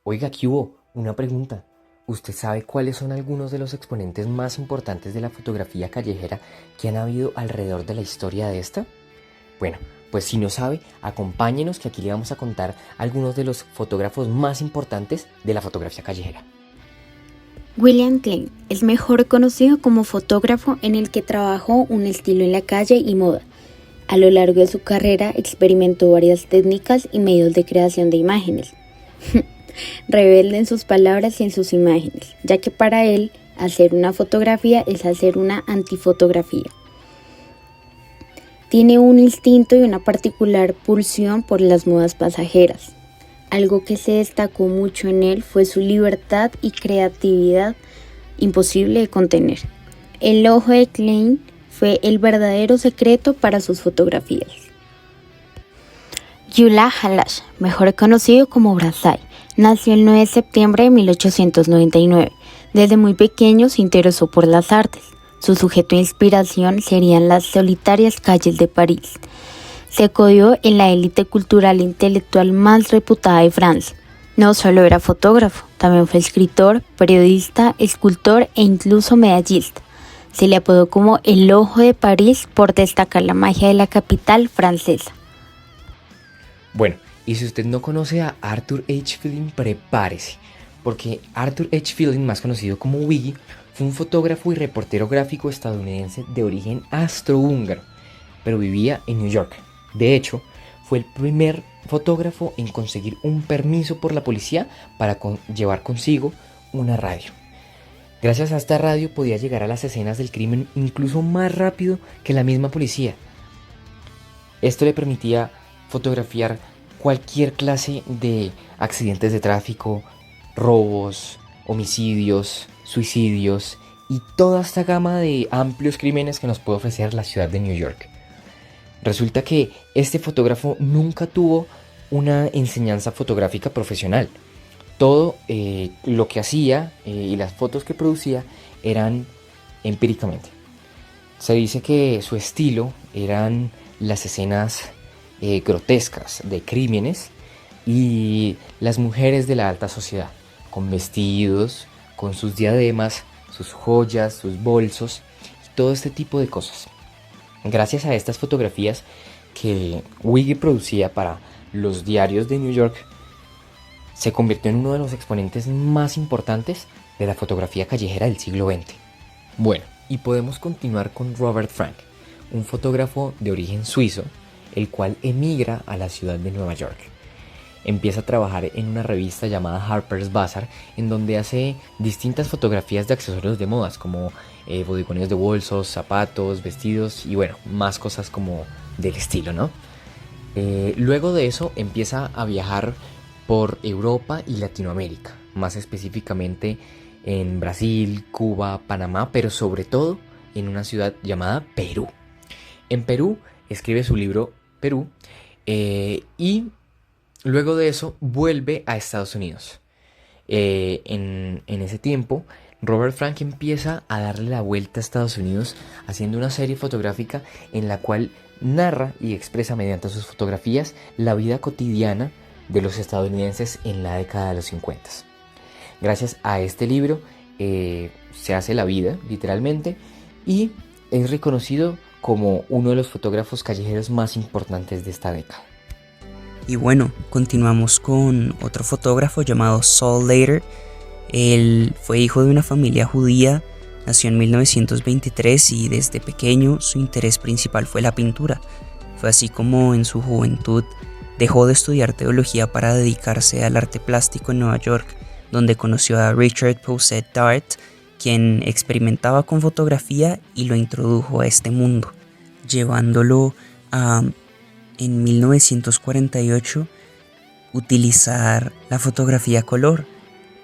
Oiga, ¿qué hubo? Una pregunta. ¿Usted sabe cuáles son algunos de los exponentes más importantes de la fotografía callejera que han habido alrededor de la historia de esta? Bueno, pues si no sabe, acompáñenos que aquí le vamos a contar algunos de los fotógrafos más importantes de la fotografía callejera. William Klein es mejor conocido como fotógrafo en el que trabajó un estilo en la calle y moda. A lo largo de su carrera experimentó varias técnicas y medios de creación de imágenes. Rebelde en sus palabras y en sus imágenes, ya que para él hacer una fotografía es hacer una antifotografía. Tiene un instinto y una particular pulsión por las modas pasajeras. Algo que se destacó mucho en él fue su libertad y creatividad imposible de contener. El ojo de Klein fue el verdadero secreto para sus fotografías. Gyula Halash, mejor conocido como Brassai, nació el 9 de septiembre de 1899. Desde muy pequeño se interesó por las artes. Su sujeto de inspiración serían las solitarias calles de París. Se codió en la élite cultural e intelectual más reputada de Francia. No solo era fotógrafo, también fue escritor, periodista, escultor e incluso medallista. Se le apodó como el Ojo de París por destacar la magia de la capital francesa. Bueno, y si usted no conoce a Arthur H. Fielding, prepárese, porque Arthur H. Fielding, más conocido como Wiggy, fue un fotógrafo y reportero gráfico estadounidense de origen astrohúngaro, pero vivía en New York. De hecho, fue el primer fotógrafo en conseguir un permiso por la policía para llevar consigo una radio. Gracias a esta radio podía llegar a las escenas del crimen incluso más rápido que la misma policía. Esto le permitía fotografiar cualquier clase de accidentes de tráfico, robos, homicidios, suicidios y toda esta gama de amplios crímenes que nos puede ofrecer la ciudad de New York. Resulta que este fotógrafo nunca tuvo una enseñanza fotográfica profesional. Todo lo que hacía y las fotos que producía eran empíricamente. Se dice que su estilo eran las escenas grotescas de crímenes y las mujeres de la alta sociedad, con vestidos, con sus diademas, sus joyas, sus bolsos y todo este tipo de cosas. Gracias a estas fotografías que Wiggy producía para los diarios de New York, se convirtió en uno de los exponentes más importantes de la fotografía callejera del siglo XX. Bueno, y podemos continuar con Robert Frank, un fotógrafo de origen suizo, el cual emigra a la ciudad de Nueva York. Empieza a trabajar en una revista llamada Harper's Bazaar, en donde hace distintas fotografías de accesorios de modas, como bodegones de bolsos, zapatos, vestidos y bueno, más cosas como del estilo, ¿no? Luego de eso empieza a viajar por Europa y Latinoamérica, más específicamente en Brasil, Cuba, Panamá, pero sobre todo en una ciudad llamada Perú. En Perú escribe su libro Perú y luego de eso vuelve a Estados Unidos. En ese tiempo, Robert Frank empieza a darle la vuelta a Estados Unidos haciendo una serie fotográfica en la cual narra y expresa mediante sus fotografías la vida cotidiana de los estadounidenses en la década de los 50. Gracias a este libro se hace la vida, literalmente, y es reconocido como uno de los fotógrafos callejeros más importantes de esta década. Y bueno, continuamos con otro fotógrafo llamado Saul Leiter. Él fue hijo de una familia judía, nació en 1923 y desde pequeño su interés principal fue la pintura. Fue así como en su juventud dejó de estudiar teología para dedicarse al arte plástico en Nueva York, donde conoció a Richard Pousset Dart, quien experimentaba con fotografía y lo introdujo a este mundo, llevándolo a, en 1948, utilizar la fotografía a color,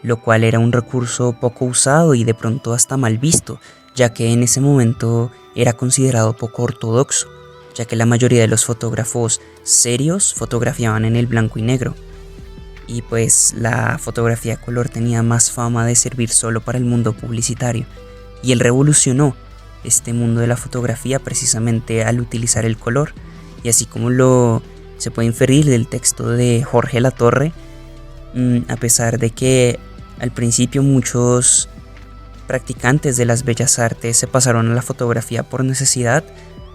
lo cual era un recurso poco usado y de pronto hasta mal visto, ya que en ese momento era considerado poco ortodoxo, ya que la mayoría de los fotógrafos serios fotografiaban en el blanco y negro. Y pues la fotografía a color tenía más fama de servir solo para el mundo publicitario. Y él revolucionó este mundo de la fotografía precisamente al utilizar el color. Y así como se puede inferir del texto de Jorge Latorre, A pesar de que al principio muchos practicantes de las bellas artes se pasaron a la fotografía por necesidad,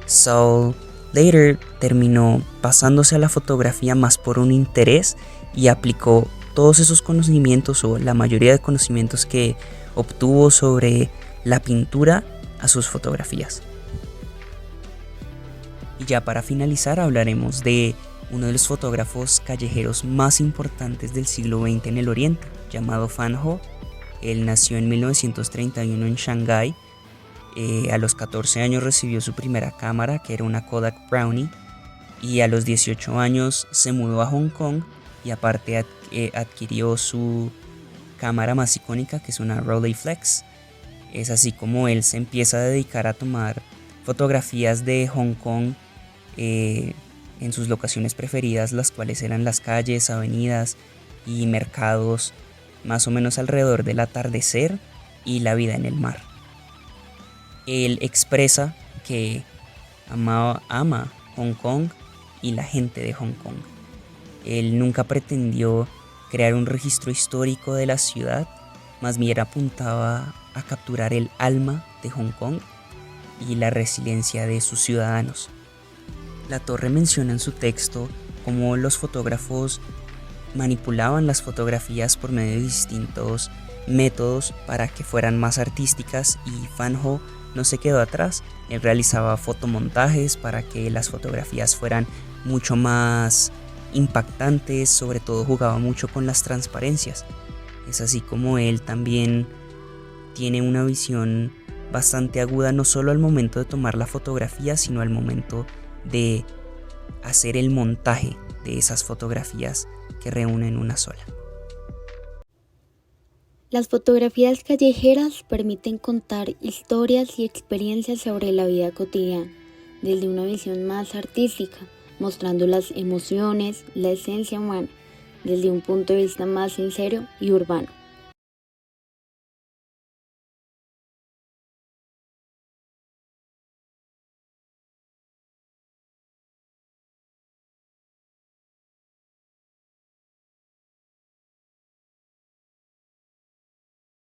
Saul Leiter terminó pasándose a la fotografía más por un interés y aplicó todos esos conocimientos o la mayoría de conocimientos que obtuvo sobre la pintura a sus fotografías. Y ya para finalizar hablaremos de uno de los fotógrafos callejeros más importantes del siglo XX en el Oriente, llamado Fan Ho. Él nació en 1931 en Shanghái. A los 14 años recibió su primera cámara, que era una Kodak Brownie, y a los 18 años se mudó a Hong Kong y aparte adquirió su cámara más icónica, que es una Rolleiflex. Es así como él se empieza a dedicar a tomar fotografías de Hong Kong en sus locaciones preferidas, las cuales eran las calles, avenidas y mercados, más o menos alrededor del atardecer y la vida en el mar. Él expresa que ama Hong Kong y la gente de Hong Kong. Él nunca pretendió crear un registro histórico de la ciudad, más bien apuntaba a capturar el alma de Hong Kong y la resiliencia de sus ciudadanos. La Torre menciona en su texto cómo los fotógrafos manipulaban las fotografías por medio de distintos métodos para que fueran más artísticas, y Fan Ho no se quedó atrás. Él realizaba fotomontajes para que las fotografías fueran mucho más impactantes, sobre todo jugaba mucho con las transparencias. Es así como él también tiene una visión bastante aguda, no solo al momento de tomar la fotografía, sino al momento de hacer el montaje de esas fotografías que reúnen una sola. Las fotografías callejeras permiten contar historias y experiencias sobre la vida cotidiana, desde una visión más artística, mostrando las emociones, la esencia humana, desde un punto de vista más sincero y urbano.